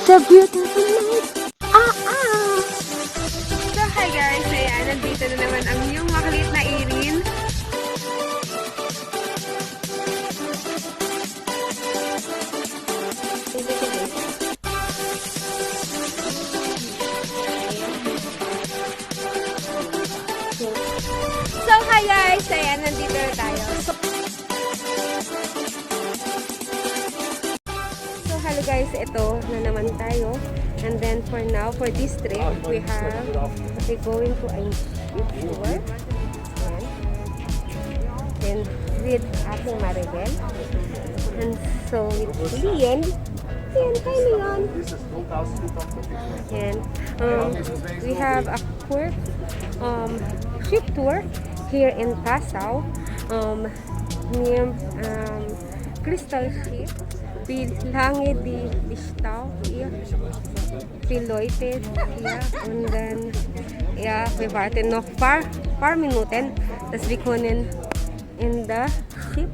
the beautiful night. So hi guys, ayan, nandito na naman ang yung makulit na Irin. So hi guys, ayan, nandito na tayo. So hello guys, ito na naman tayo. And then for now, for this trip, we're going to a ship tour. And with ating Maribel. And so with Leon. Hi Leon. And we have a quick ship tour here in Passau. Near Kristalschiff. Wie lange die Stau hier beleuchtet hier und dann ja, wir warten noch paar Minuten, dass wir können in das Schiff.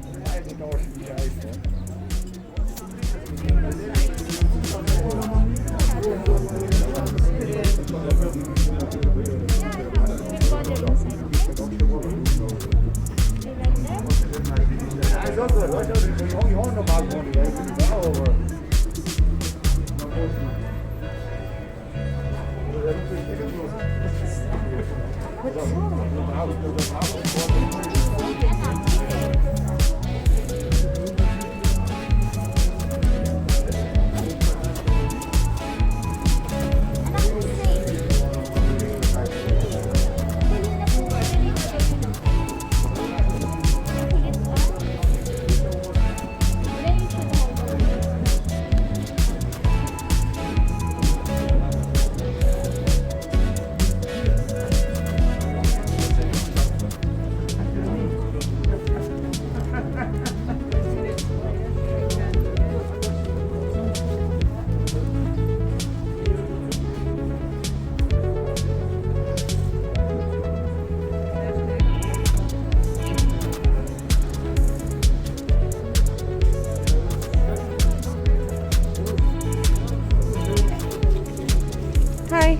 Hi.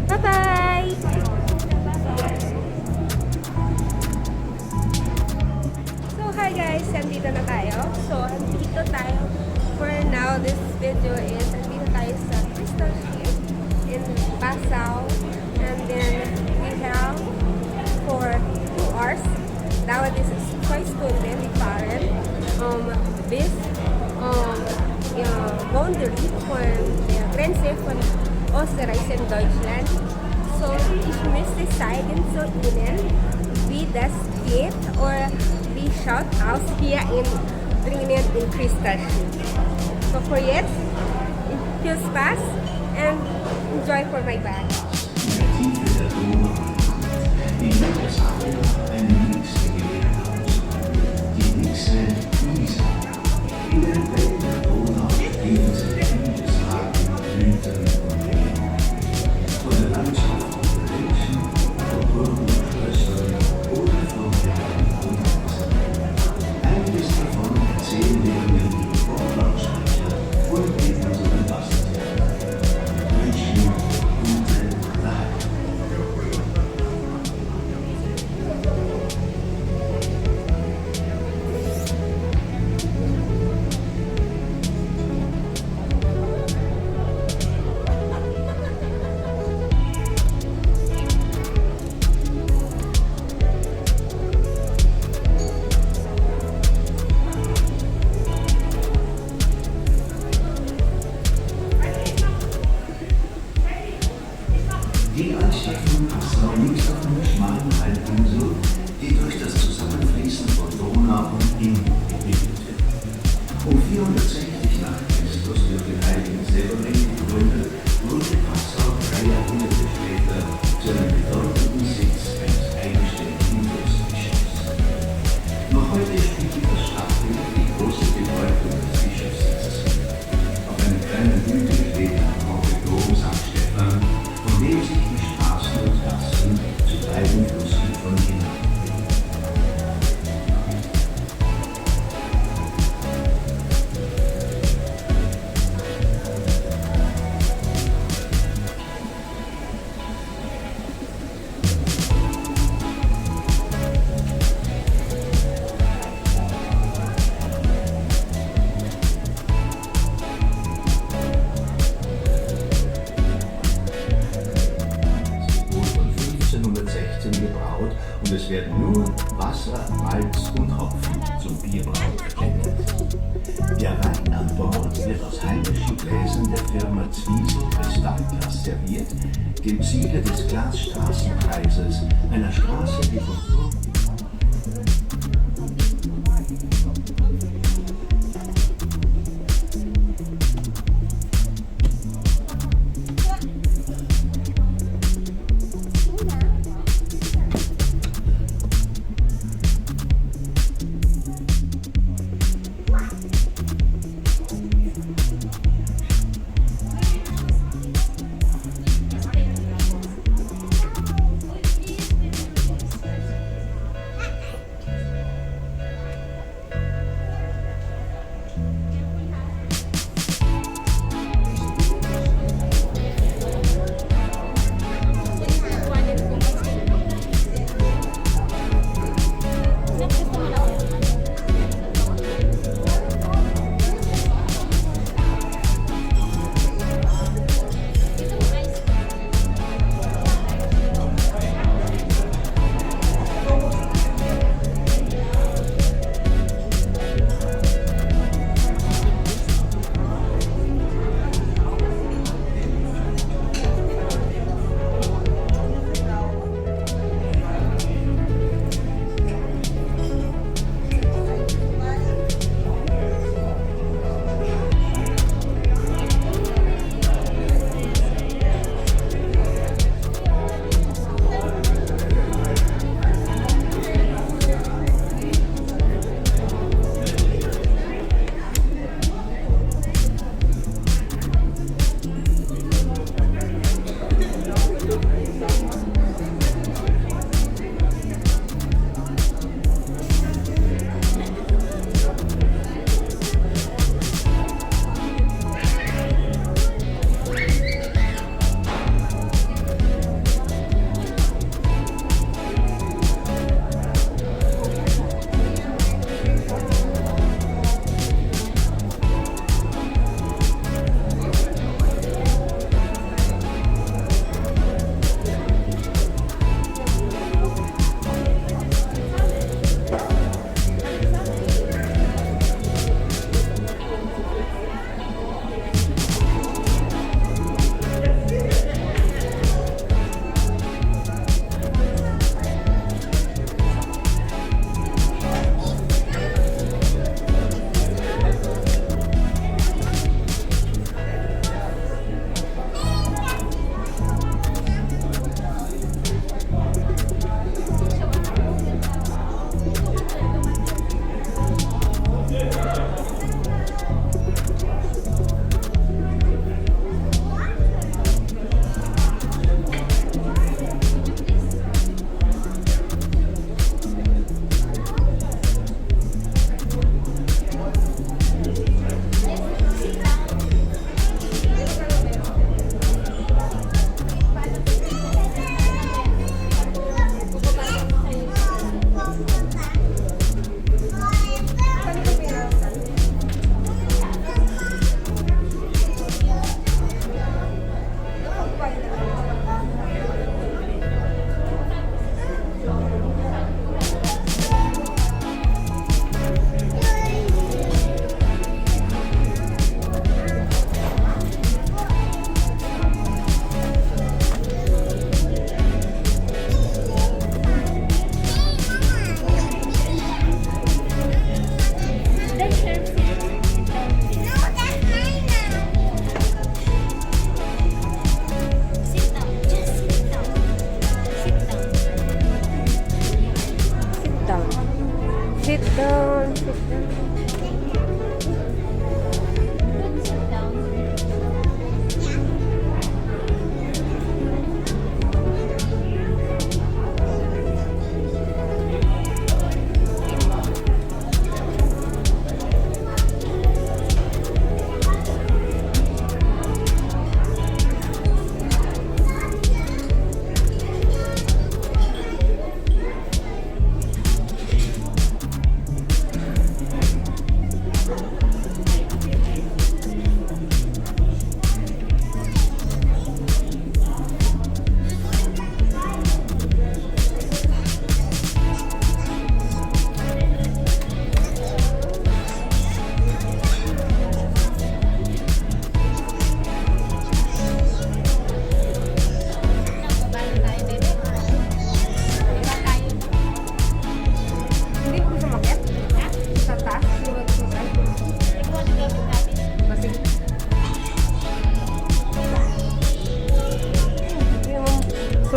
Bye-bye! So, hi guys! Nandito na tayo. So, nandito tayo. For now, this video is nandito tayo sa Kristalschiff in Passau. And then, we have for 2 hours. Now, this is quite student, fahren. This boundary von der Grenze von Österreich und Deutschland. So, ich möchte zeigen zu Ihnen, wie das geht oder wie schaut aus hier drinnen in Kristalschiff. So, für jetzt, viel Spaß and enjoy for my bag. Um 460 nach Christus durch den heiligen Severin gegründet, wurde Passau 3 Jahrhunderte später zu einem bedeutenden Sitz eines eigenständigen Fürstbischofs. Noch heute spielt das Stadtbild die große Bedeutung des Bischofssitzes. Auf einer kleinen Hütte steht ein Dom St. Stephan, von dem sich die Straßen und Gassen zu beiden Flussufern hinab. Gebraut und es werden nur Wasser, Malz und Hopfen zum Bierbrauen verwendet. Der Wein an Bord wird aus heimischen Gläsern der Firma Kristalschiff serviert, dem Sieger des Glasstraßenpreises, einer Straße, die von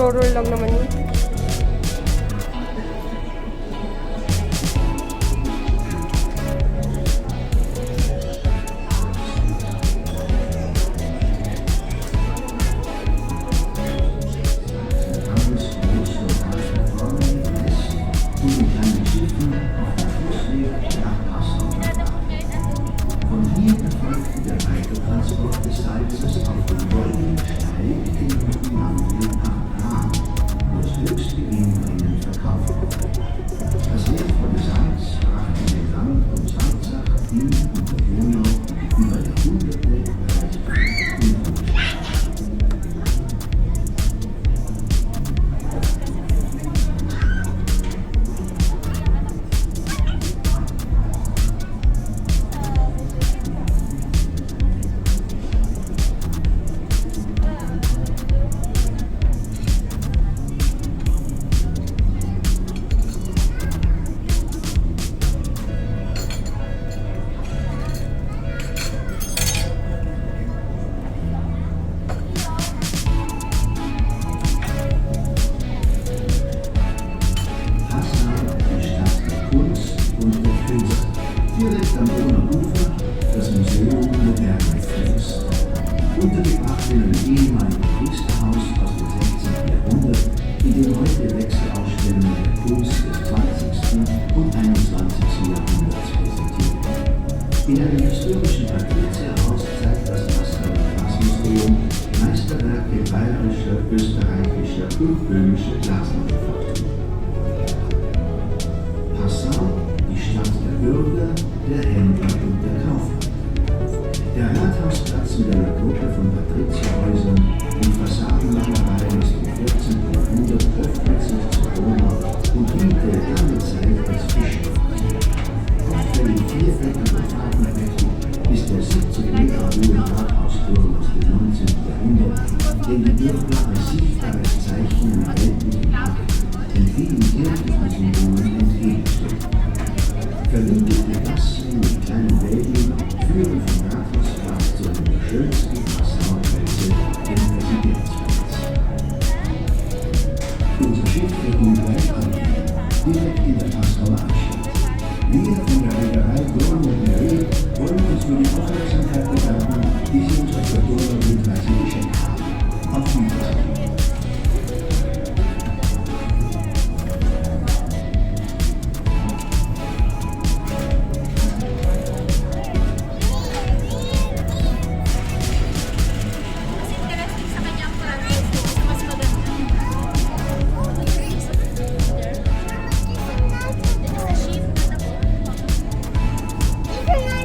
Explorer lang naman yun. Von hier erfolgte der Weitertransport des Salzes auf dem goldenen Steig in Nordirland nach Prag, wo es höchst gewinnbringend verkauft wurde. Das wertvolle Salz brachte den Land und Salzach in und der Donau über Jahrhunderte Reichtum und Wohlstand. Direkt am Donauufer das Museum moderner Kunst. Untergebracht in einem ehemaligen Priesterhaus aus dem 16. Jahrhundert, in dem heute Wechselausstellungen der Kunst des 20. und 21. Jahrhunderts präsentiert werden. In einem historischen Patrizierhaus zeigt das Passauer Glasmuseum Meisterwerke bayerischer, österreichischer und böhmischer Glasmanufaktur. Passau, die Stadt der Bürger, der Händler und der Kaufmann. Der Rathausplatz mit einer Gruppe von Patrizierhäusern und Fassadenmalereien aus dem 14. Jahrhundert öffnet sich zur Donau und diente lange Zeit als Fischmarkt. Auffällig viereckig und farbenprächtig ist der 70 Meter hohe Rathausturm aus dem 19. Jahrhundert, den die Bürger als sichtbares Zeichen einer weltlichen Macht den vielen kirchlichen Symbolen entgegenstellen. Verwinkelte Gassen mit kleinen Wägen führen vom Rathausplatz zu einem der schönsten Passauer Plätze, dem Residenzplatz. Unser Schiff wird nun gleich anlegen, direkt in der Passauer Altstadt. Wir von der Reederei Dorn und Merö wollen uns für die Aufmerksamkeit bedanken, die Sie uns auf der Donau-Rundreise geschenkt haben. Auf Wiedersehen. Ito nga